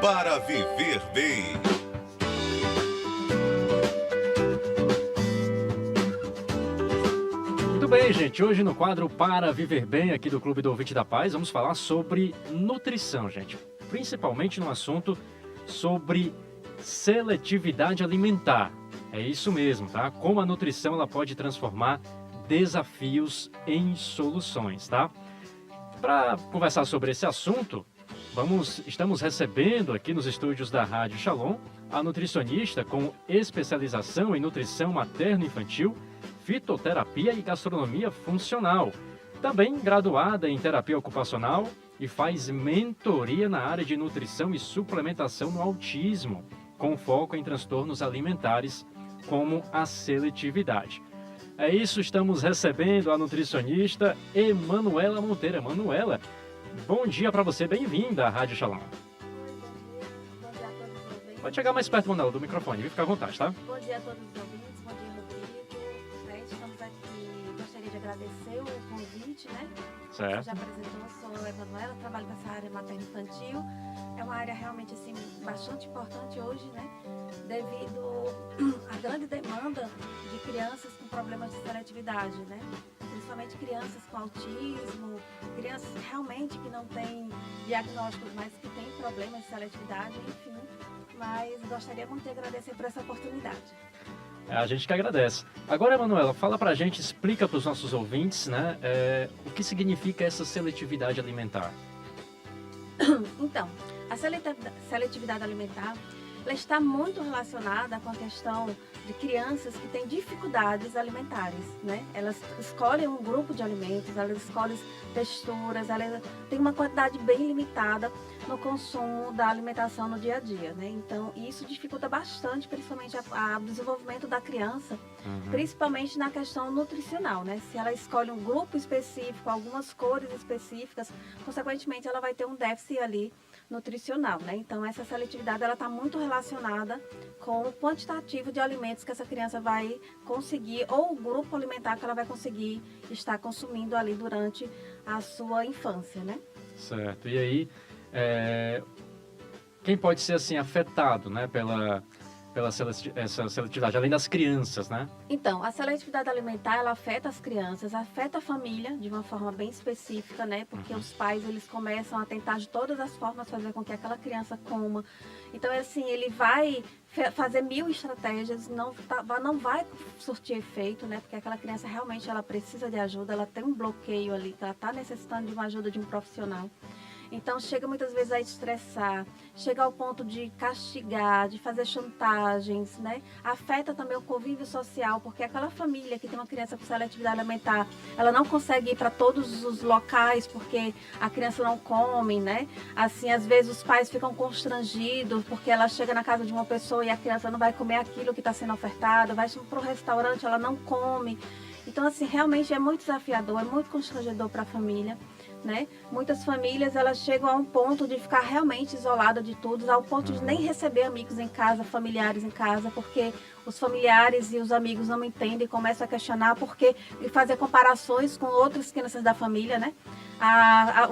para viver bem. Muito bem, gente. Hoje no quadro Para Viver Bem, aqui do Clube do Ouvinte da Paz, vamos falar sobre nutrição, gente. Principalmente no assunto sobre seletividade alimentar. É isso mesmo, tá? Como a nutrição ela pode transformar desafios em soluções, tá? Para conversar sobre esse assunto, estamos recebendo aqui nos estúdios da Rádio Shalom a nutricionista com especialização em nutrição materno-infantil, fitoterapia e gastronomia funcional. Também graduada em terapia ocupacional e faz mentoria na área de nutrição e suplementação no autismo, com foco em transtornos alimentares como a seletividade. É isso, estamos recebendo a nutricionista Emanuela Monteiro. Emanuela, bom dia para você, bem-vinda à Rádio Shalom. Bom dia a todos os ouvintes. Pode chegar mais perto, Manuela, do microfone, fica à vontade, tá? Bom dia a todos os ouvintes, bom dia, Rodrigo. Estamos aqui, gostaria de agradecer o convite, né? Você Certo. já apresentou, sou a Emanuela, trabalho nessa área materno-infantil. É uma área realmente assim, bastante importante hoje, né? Devido à grande demanda de crianças com problemas de seletividade, né? Principalmente crianças com autismo, crianças realmente que não têm diagnósticos, mas que têm problemas de seletividade, enfim. Mas gostaria muito de agradecer por essa oportunidade. É a gente que agradece. Agora, Emanuela, fala pra gente, explica para os nossos ouvintes, né, o que significa essa seletividade alimentar. Então, a seletividade alimentar, ela está muito relacionada com a questão de crianças que têm dificuldades alimentares, né? Elas escolhem um grupo de alimentos, elas escolhem texturas, elas têm uma quantidade bem limitada no consumo da alimentação no dia a dia, né? Então, isso dificulta bastante, principalmente o desenvolvimento da criança, principalmente na questão nutricional, né? Se ela escolhe um grupo específico, algumas cores específicas, consequentemente ela vai ter um déficit ali nutricional, né? Então essa seletividade ela está muito relacionada com o quantitativo de alimentos que essa criança vai conseguir ou o grupo alimentar que ela vai conseguir estar consumindo ali durante a sua infância, né? Certo. E aí, quem pode ser assim afetado, né, pela essa seletividade, além das crianças, né? Então, a seletividade alimentar, ela afeta as crianças, afeta a família de uma forma bem específica, né? Porque os pais, eles começam a tentar de todas as formas fazer com que aquela criança coma. Então, assim, ele vai fazer 1000 estratégias, não vai surtir efeito, né? Porque aquela criança realmente, ela precisa de ajuda, ela tem um bloqueio ali, ela está necessitando de uma ajuda de um profissional. Então, chega muitas vezes a estressar, chega ao ponto de castigar, de fazer chantagens, né? Afeta também o convívio social, porque aquela família que tem uma criança com seletividade alimentar, ela não consegue ir para todos os locais porque a criança não come, né? Assim, às vezes os pais ficam constrangidos porque ela chega na casa de uma pessoa e a criança não vai comer aquilo que está sendo ofertado, vai para o restaurante, ela não come. Então, assim, realmente é muito desafiador, é muito constrangedor para a família. Né? Muitas famílias elas chegam a um ponto de ficar realmente isolada de todos, ao ponto de nem receber amigos em casa, familiares em casa, porque os familiares e os amigos não entendem e começam a questionar porque e fazer comparações com outras crianças da família, né?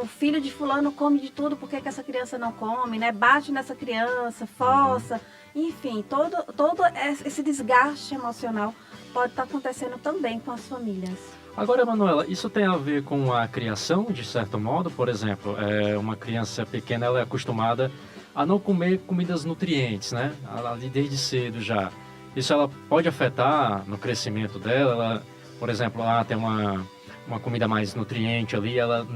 O filho de fulano come de tudo, por que essa criança não come, né? Bate nessa criança, força, enfim, todo esse desgaste emocional pode estar acontecendo também com as famílias. Agora, Emanuela, isso tem a ver com a criação, de certo modo? Por exemplo, uma criança pequena ela é acostumada a não comer comidas nutrientes, né? Ali desde cedo já. Isso ela pode afetar no crescimento dela? Ela, por exemplo, tem uma comida mais nutriente ali, ela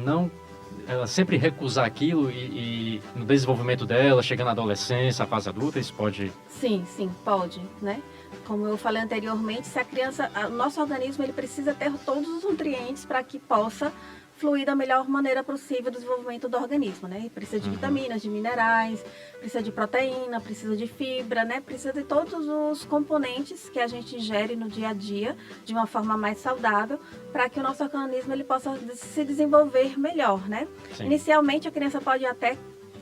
sempre recusar aquilo e no desenvolvimento dela, chegando na adolescência, à fase adulta, isso pode... Sim, pode, né? Como eu falei anteriormente, se a criança, o nosso organismo ele precisa ter todos os nutrientes para que possa fluir da melhor maneira possível o desenvolvimento do organismo, né? Ele precisa de vitaminas, de minerais, precisa de proteína, precisa de fibra, né? Precisa de todos os componentes que a gente ingere no dia a dia de uma forma mais saudável para que o nosso organismo ele possa se desenvolver melhor, né? Sim. Inicialmente a criança pode até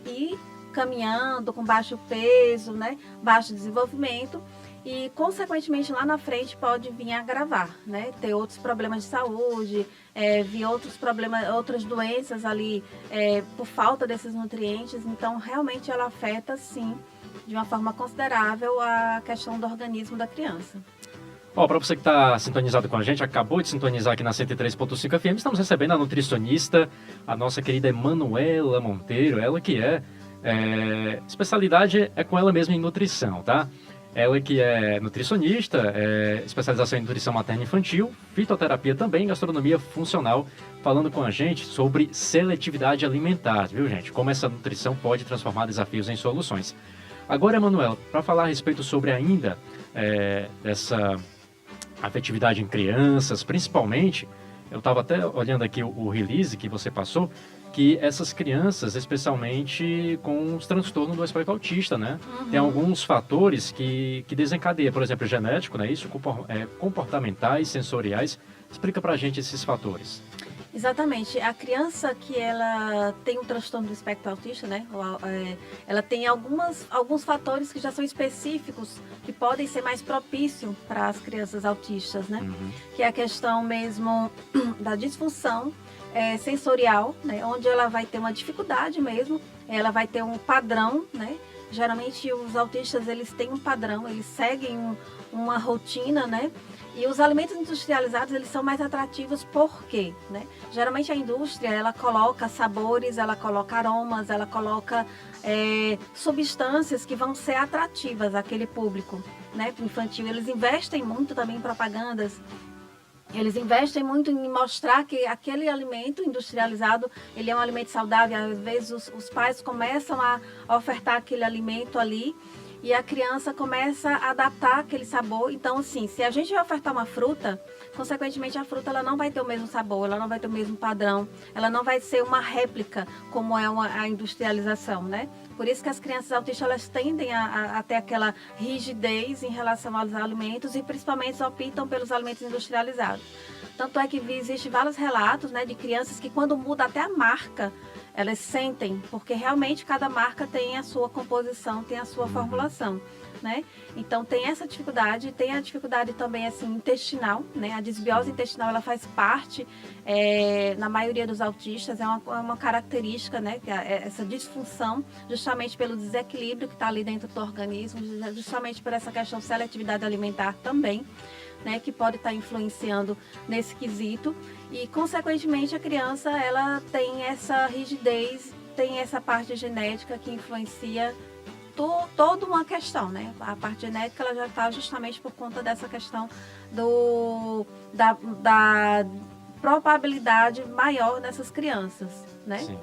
ir caminhando com baixo peso, né? Baixo desenvolvimento. e, consequentemente, lá na frente pode vir a agravar, né? Ter outros problemas de saúde, vir outros problemas, outras doenças ali por falta desses nutrientes. Então, realmente ela afeta, sim, de uma forma considerável a questão do organismo da criança. Para você que está sintonizado com a gente, acabou de sintonizar aqui na 103.5 FM, estamos recebendo a nutricionista, a nossa querida Emanuela Monteiro, ela que especialidade é com ela mesma em nutrição, tá? Ela que é nutricionista, especialização em nutrição materna e infantil, fitoterapia também, gastronomia funcional, falando com a gente sobre seletividade alimentar, viu, gente? Como essa nutrição pode transformar desafios em soluções. Agora, Emanuela, para falar a respeito sobre ainda dessa afetividade em crianças, principalmente, eu estava até olhando aqui o release que você passou, que essas crianças, especialmente com os transtornos do espectro autista, né? Uhum. Tem alguns fatores que desencadeiam, por exemplo, genético, né? Isso, comportamentais, sensoriais. Explica pra gente esses fatores. Exatamente. A criança que ela tem um transtorno do espectro autista, né? Ela tem alguns fatores que já são específicos, que podem ser mais propícios para as crianças autistas, né? Uhum. Que é a questão mesmo da disfunção sensorial, né? Onde ela vai ter uma dificuldade mesmo, ela vai ter um padrão, né? Geralmente os autistas, eles têm um padrão, eles seguem uma rotina, né? E os alimentos industrializados, eles são mais atrativos por quê? Né? Geralmente a indústria, ela coloca sabores, ela coloca aromas, ela coloca substâncias que vão ser atrativas àquele público, né, infantil. Eles investem muito também em propagandas, eles investem muito em mostrar que aquele alimento industrializado, ele é um alimento saudável. Às vezes os pais começam a ofertar aquele alimento ali, e a criança começa a adaptar aquele sabor. Então, assim, se a gente vai ofertar uma fruta, consequentemente a fruta ela não vai ter o mesmo sabor, ela não vai ter o mesmo padrão, ela não vai ser uma réplica como é a industrialização, né? Por isso que as crianças autistas, elas tendem a ter aquela rigidez em relação aos alimentos e principalmente optam pelos alimentos industrializados. Tanto é que existem vários relatos, né, de crianças que quando muda até a marca, elas sentem, porque realmente cada marca tem a sua composição, tem a sua formulação, né? Então tem essa dificuldade, tem a dificuldade também assim intestinal, né? A desbiose intestinal, ela faz parte na maioria dos autistas, é uma característica, né? Que essa disfunção, justamente pelo desequilíbrio que está ali dentro do organismo, justamente por essa questão de seletividade alimentar também, né, que pode estar influenciando nesse quesito, e consequentemente a criança ela tem essa rigidez, tem essa parte genética que influencia toda uma questão, né? A parte genética ela já está justamente por conta dessa questão da probabilidade maior dessas crianças, né? Sim.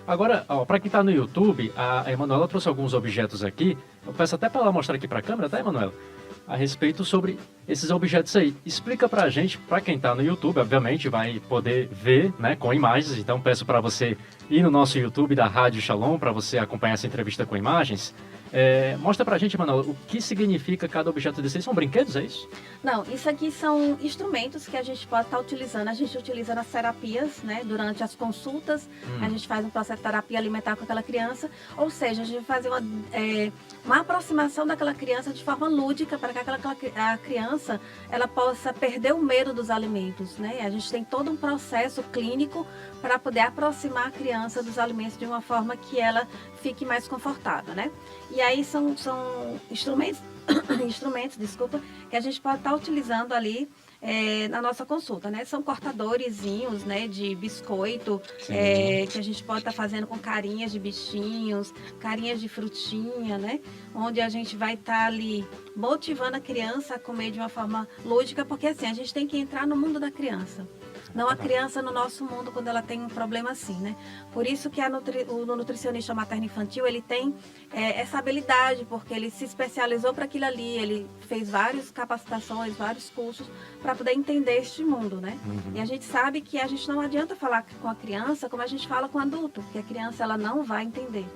Agora, para quem está no YouTube, a Emanuela trouxe alguns objetos aqui. Eu peço até para ela mostrar aqui para a câmera, tá, Emanuela? A respeito sobre esses objetos aí. Explica pra gente, pra quem tá no YouTube, obviamente vai poder ver, né, com imagens, então peço para você ir no nosso YouTube da Rádio Shalom para você acompanhar essa entrevista com imagens. Mostra pra gente, Emanuela, o que significa cada objeto desses. São brinquedos, é isso? Não, isso aqui são instrumentos que a gente pode estar utilizando. A gente utiliza nas terapias, né? Durante as consultas, a gente faz um processo de terapia alimentar com aquela criança. Ou seja, a gente vai fazer uma aproximação daquela criança de forma lúdica para que a criança ela possa perder o medo dos alimentos, né? A gente tem todo um processo clínico para poder aproximar a criança dos alimentos de uma forma que ela fique mais confortável, né? E aí são instrumentos, desculpa, que a gente pode estar utilizando ali na nossa consulta, né? São cortadorzinhos, né, de biscoito, que a gente pode estar fazendo com carinhas de bichinhos, carinhas de frutinha, né? Onde a gente vai estar ali motivando a criança a comer de uma forma lúdica, porque assim, a gente tem que entrar no mundo da criança. Não a criança no nosso mundo quando ela tem um problema assim, né? Por isso que o nutricionista materno-infantil, ele tem essa habilidade, porque ele se especializou para aquilo ali, ele fez várias capacitações, vários cursos para poder entender este mundo, né? E a gente sabe que a gente não adianta falar com a criança como a gente fala com o adulto, porque a criança ela não vai entender.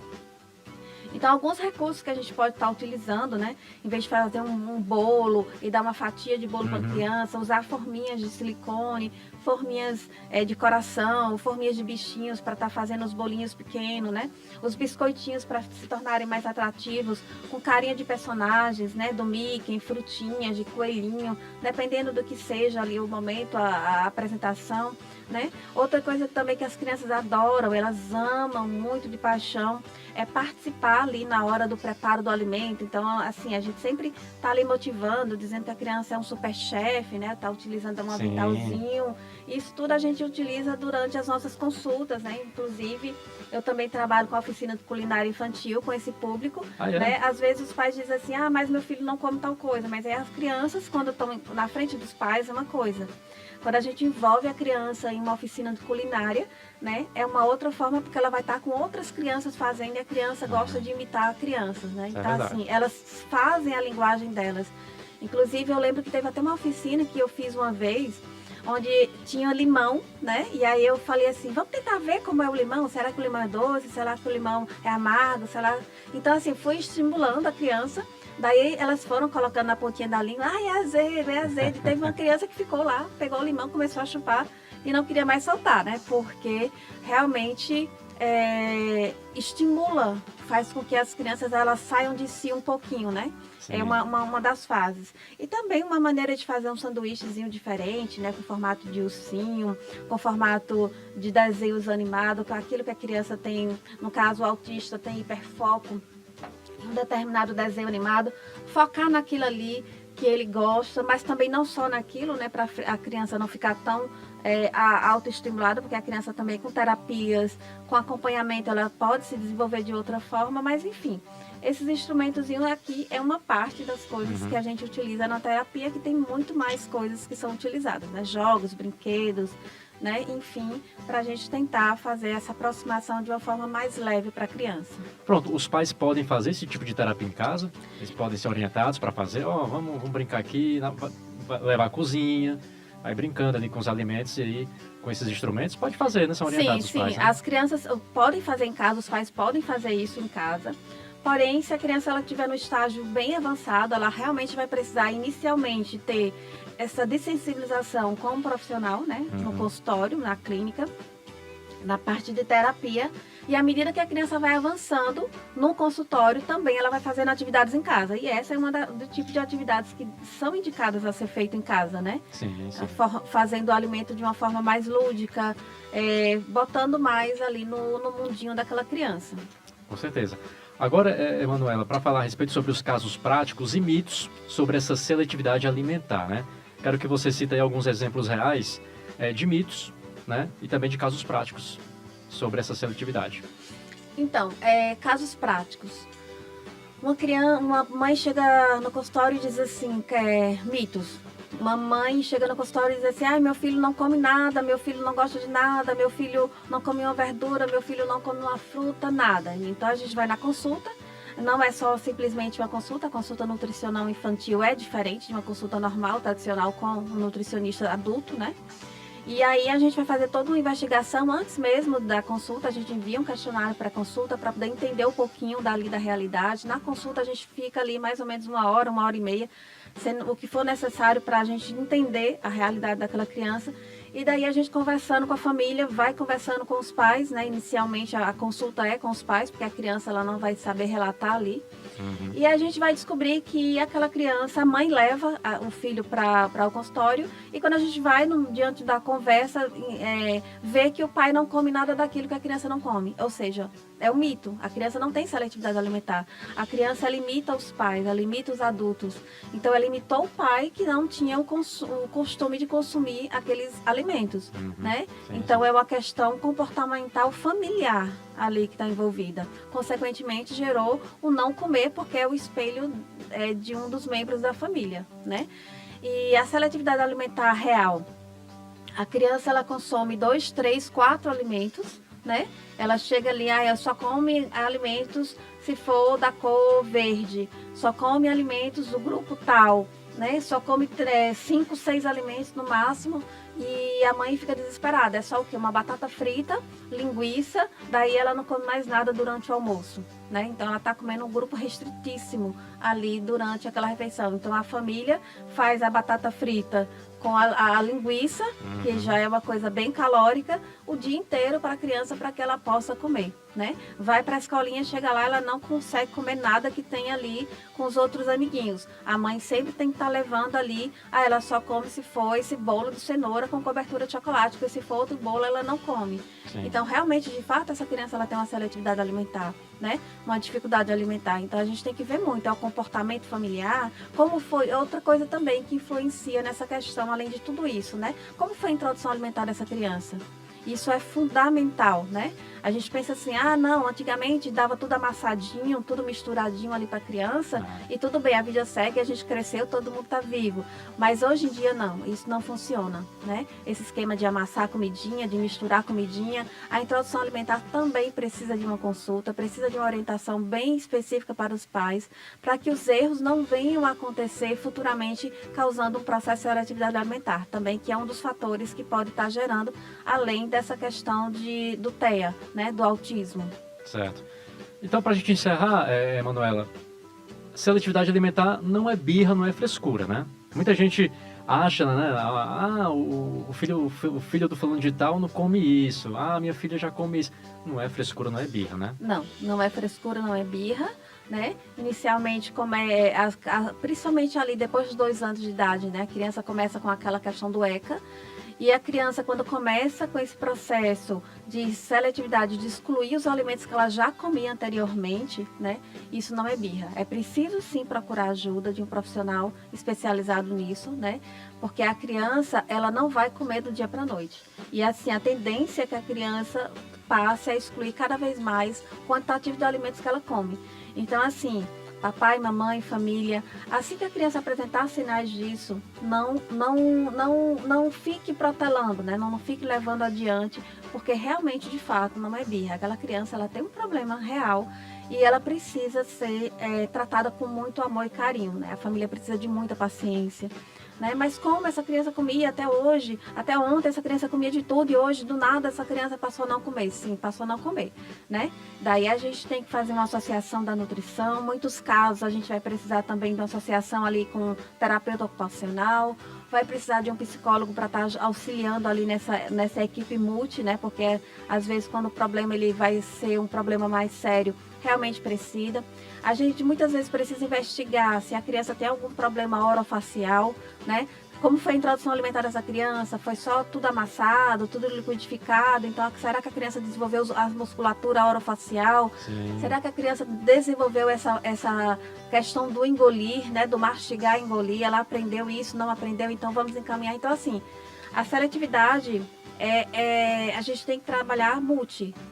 Então, alguns recursos que a gente pode estar utilizando, né? Em vez de fazer um bolo e dar uma fatia de bolo para a criança, usar forminhas de silicone, forminhas de coração, forminhas de bichinhos para estar fazendo os bolinhos pequenos, né? Os biscoitinhos para se tornarem mais atrativos, com carinha de personagens, né? Do Mickey, frutinhas, de coelhinho, dependendo do que seja ali o momento, a apresentação, né? Outra coisa também que as crianças adoram, elas amam muito de paixão, é participar ali na hora do preparo do alimento. Então, assim, a gente sempre tá ali motivando, dizendo que a criança é um super chefe, né? Tá utilizando um aventalzinho. Isso tudo a gente utiliza durante as nossas consultas, né? Inclusive, eu também trabalho com a oficina de culinária infantil com esse público, né? Às vezes os pais dizem assim, mas meu filho não come tal coisa. Mas aí as crianças, quando estão na frente dos pais, é uma coisa. Quando a gente envolve a criança em uma oficina de culinária, né, é uma outra forma, porque ela vai estar com outras crianças fazendo e a criança gosta de imitar crianças, né? Então, assim, elas fazem a linguagem delas. Inclusive, eu lembro que teve até uma oficina que eu fiz uma vez, onde tinha limão, né? E aí eu falei assim, vamos tentar ver como é o limão? Será que o limão é doce? Será que o limão é amargo? Então, assim, fui estimulando a criança. Daí elas foram colocando na pontinha da língua, é azedo, é azedo. E teve uma criança que ficou lá, pegou o limão, começou a chupar e não queria mais soltar, né? Porque realmente estimula, faz com que as crianças elas saiam de si um pouquinho, né? Sim. É uma das fases. E também uma maneira de fazer um sanduíchezinho diferente, né? Com formato de ursinho, com formato de desenhos animados, com aquilo que a criança tem, no caso o autista tem hiperfoco, um determinado desenho animado, focar naquilo ali que ele gosta, mas também não só naquilo, né, para a criança não ficar tão autoestimulada, porque a criança também com terapias, com acompanhamento, ela pode se desenvolver de outra forma, mas enfim, esses instrumentozinhos aqui é uma parte das coisas que a gente utiliza na terapia, que tem muito mais coisas que são utilizadas, né, jogos, brinquedos, né? Enfim, para a gente tentar fazer essa aproximação de uma forma mais leve para a criança. Pronto, os pais podem fazer esse tipo de terapia em casa? Eles podem ser orientados para fazer, vamos brincar aqui, levar a cozinha, vai brincando ali com os alimentos e aí, com esses instrumentos, pode fazer, né? São orientados os pais, sim. Né? As crianças podem fazer em casa, os pais podem fazer isso em casa. Porém, se a criança estiver no estágio bem avançado, ela realmente vai precisar inicialmente ter essa dessensibilização com um profissional, né? No consultório, na clínica, na parte de terapia. E à medida que a criança vai avançando no consultório, também ela vai fazendo atividades em casa. E essa é uma do tipo de atividades que são indicadas a ser feito em casa, né? Sim. Fazendo o alimento de uma forma mais lúdica, botando mais ali no mundinho daquela criança. Com certeza. Agora, Emanuela, para falar a respeito sobre os casos práticos e mitos sobre essa seletividade alimentar, né? Quero que você cite aí alguns exemplos reais de mitos, né? E também de casos práticos sobre essa seletividade. Então, casos práticos. Uma mãe chega no consultório e diz assim, mitos. Uma mãe chega no consultório e diz assim, meu filho não come nada, meu filho não gosta de nada, meu filho não come uma verdura, meu filho não come uma fruta, nada. Então a gente vai na consulta, não é só simplesmente uma consulta, a consulta nutricional infantil é diferente de uma consulta normal, tradicional, com um nutricionista adulto, né? E aí a gente vai fazer toda uma investigação antes mesmo da consulta, a gente envia um questionário para a consulta para poder entender um pouquinho dali da realidade. Na consulta a gente fica ali mais ou menos uma hora e meia, sendo o que for necessário para a gente entender a realidade daquela criança. E daí a gente conversando com a família, vai conversando com os pais, né? Inicialmente a consulta é com os pais, porque a criança ela não vai saber relatar ali. E a gente vai descobrir que aquela criança, a mãe leva o filho para o consultório e quando a gente vai diante da conversa, vê que o pai não come nada daquilo que a criança não come. Ou seja, é um mito. A criança não tem seletividade alimentar. A criança ela imita os pais, ela imita os adultos. Então ela imitou o pai que não tinha o costume de consumir aqueles alimentos, né? Então é uma questão comportamental familiar ali que está envolvida. Consequentemente, gerou o não comer, porque é o espelho de um dos membros da família, né? E a seletividade alimentar real. A criança, ela consome 2, 3, 4 alimentos, né? Ela chega ali, ela só come alimentos se for da cor verde, só come alimentos do grupo tal. né? Só come 5, 6 alimentos no máximo e a mãe fica desesperada. É só o quê? Uma batata frita, linguiça, daí ela não come mais nada durante o almoço, né? Então ela está comendo um grupo restritíssimo ali durante aquela refeição. Então a família faz a batata frita com a linguiça, que já é uma coisa bem calórica, o dia inteiro para a criança, para que ela possa comer, né? Vai para a escolinha, chega lá, ela não consegue comer nada que tem ali com os outros amiguinhos. A mãe sempre tem que estar levando ali, ela só come se for esse bolo de cenoura com cobertura de chocolate, porque se for outro bolo, ela não come. Sim. Então, realmente, de fato, essa criança ela tem uma seletividade alimentar, né? Uma dificuldade alimentar. Então, a gente tem que ver muito é o comportamento familiar, como foi, outra coisa também que influencia nessa questão, além de tudo isso, né? Como foi a introdução alimentar dessa criança? Isso é fundamental, né? A gente pensa assim, não, antigamente dava tudo amassadinho, tudo misturadinho ali para a criança e tudo bem, a vida segue, a gente cresceu, todo mundo está vivo. Mas hoje em dia não, isso não funciona, né? Esse esquema de amassar comidinha, de misturar comidinha, a introdução alimentar também precisa de uma consulta, precisa de uma orientação bem específica para os pais, para que os erros não venham a acontecer futuramente, causando um processo de seletividade alimentar, também que é um dos fatores que pode estar gerando, além dessa questão do TEA, né, do autismo. Certo. Então, para a gente encerrar, Manuela, seletividade alimentar não é birra, não é frescura, né? Muita gente acha, né? O filho do fulano de tal não come isso. Minha filha já come isso. Não é frescura, não é birra, né? Não, não é frescura, não é birra, né? Inicialmente, como principalmente ali depois dos 2 anos de idade, né? A criança começa com aquela questão do ECA. E a criança, quando começa com esse processo de seletividade, de excluir os alimentos que ela já comia anteriormente, né? Isso não é birra. É preciso sim procurar ajuda de um profissional especializado nisso, né? Porque a criança, ela não vai comer do dia para a noite. E assim, a tendência é que a criança passe a excluir cada vez mais o quantitativo de alimentos que ela come. Então, assim, papai, mamãe, família, assim que a criança apresentar sinais disso, não fique protelando, né? Não fique levando adiante, porque realmente, de fato, não é birra. Aquela criança, ela tem um problema real e ela precisa ser tratada com muito amor e carinho, né? A família precisa de muita paciência, né? Mas como essa criança comia até hoje, até ontem essa criança comia de tudo e hoje do nada essa criança passou a não comer. Sim, passou a não comer, né? Daí a gente tem que fazer uma associação da nutrição. Em muitos casos a gente vai precisar também de uma associação ali com terapeuta ocupacional, vai precisar de um psicólogo para estar auxiliando ali nessa equipe multi, né? Porque às vezes quando o problema ele vai ser um problema mais sério, realmente precisa. A gente muitas vezes precisa investigar se a criança tem algum problema orofacial, né? Como foi a introdução alimentar dessa criança? Foi só tudo amassado, tudo liquidificado? Então, será que a criança desenvolveu a musculatura orofacial? Sim. Será que a criança desenvolveu essa questão do engolir, né? Do mastigar e engolir? Ela aprendeu isso, não aprendeu? Então, vamos encaminhar. Então, assim, a seletividade... a gente tem que trabalhar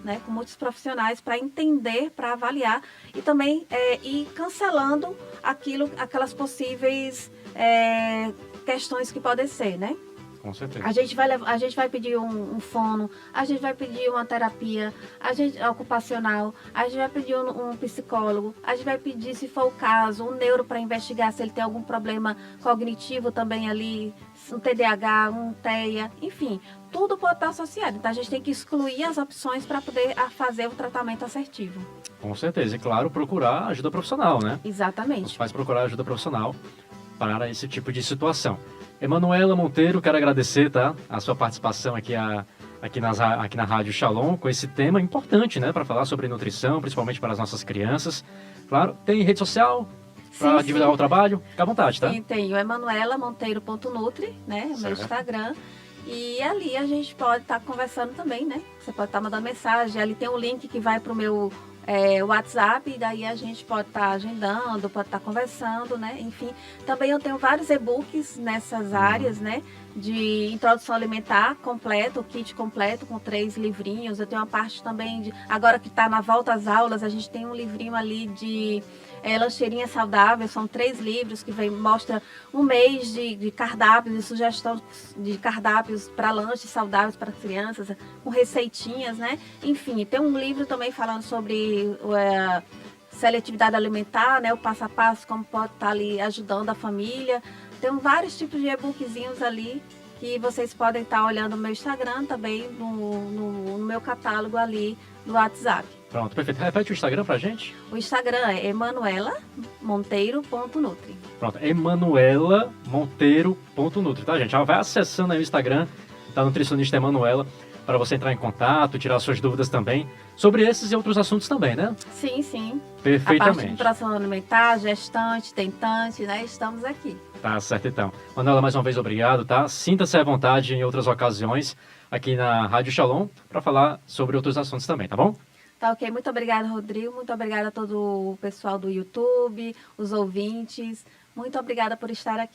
né, com muitos profissionais para entender, para avaliar e também ir cancelando aquelas possíveis questões que podem ser, né? Com certeza. A gente vai pedir um fono, a gente vai pedir uma terapia ocupacional, a gente vai pedir um psicólogo, a gente vai pedir, se for o caso, um neuro para investigar se ele tem algum problema cognitivo também ali, um TDAH, um TEA, enfim, tudo pode estar associado. Então a gente tem que excluir as opções para poder fazer o tratamento assertivo. Com certeza. E claro, procurar ajuda profissional, né? Exatamente. Os pais procurar ajuda profissional para esse tipo de situação. Emanuela Monteiro, quero agradecer, tá? A sua participação aqui na Rádio Shalom com esse tema importante, né? Para falar sobre nutrição, principalmente para as nossas crianças. Claro, tem rede social para divulgar o trabalho? Fica à vontade, tá? Sim, tenho emanuelamonteiro.nutri, né? O meu Instagram. E ali a gente pode estar conversando também, né? Você pode estar mandando mensagem. Ali tem um link que vai para o meu WhatsApp, e daí a gente pode estar agendando, pode estar conversando, né? Enfim, também eu tenho vários e-books nessas áreas, né? De introdução alimentar completo, o kit completo com 3 livrinhos. Eu tenho uma parte também agora que está na volta às aulas, a gente tem um livrinho ali de lancheirinha saudável. São 3 livros que mostra um mês de cardápios, de sugestão de cardápios para lanches saudáveis para crianças, com receitinhas, né? Enfim, tem um livro também falando sobre seletividade alimentar, né? O passo a passo, como pode estar ali ajudando a família. Tem vários tipos de e-bookzinhos ali que vocês podem estar olhando no meu Instagram, também no meu catálogo ali no WhatsApp. Pronto, perfeito. Repete o Instagram pra gente. O Instagram é emanuelamonteiro.nutri. Pronto, emanuelamonteiro.nutri, tá, gente? Ela vai acessando aí o Instagram da nutricionista Emanuela para você entrar em contato, tirar suas dúvidas também sobre esses e outros assuntos também, né? Sim, sim. A parte de Perfeitamente. nutrição alimentar, gestante, tentante, né? Estamos aqui. Tá certo, então. Manuela, mais uma vez, obrigado, tá? Sinta-se à vontade em outras ocasiões aqui na Rádio Shalom para falar sobre outros assuntos também, tá bom? Tá ok. Muito obrigada, Rodrigo. Muito obrigada a todo o pessoal do YouTube, os ouvintes. Muito obrigada por estar aqui.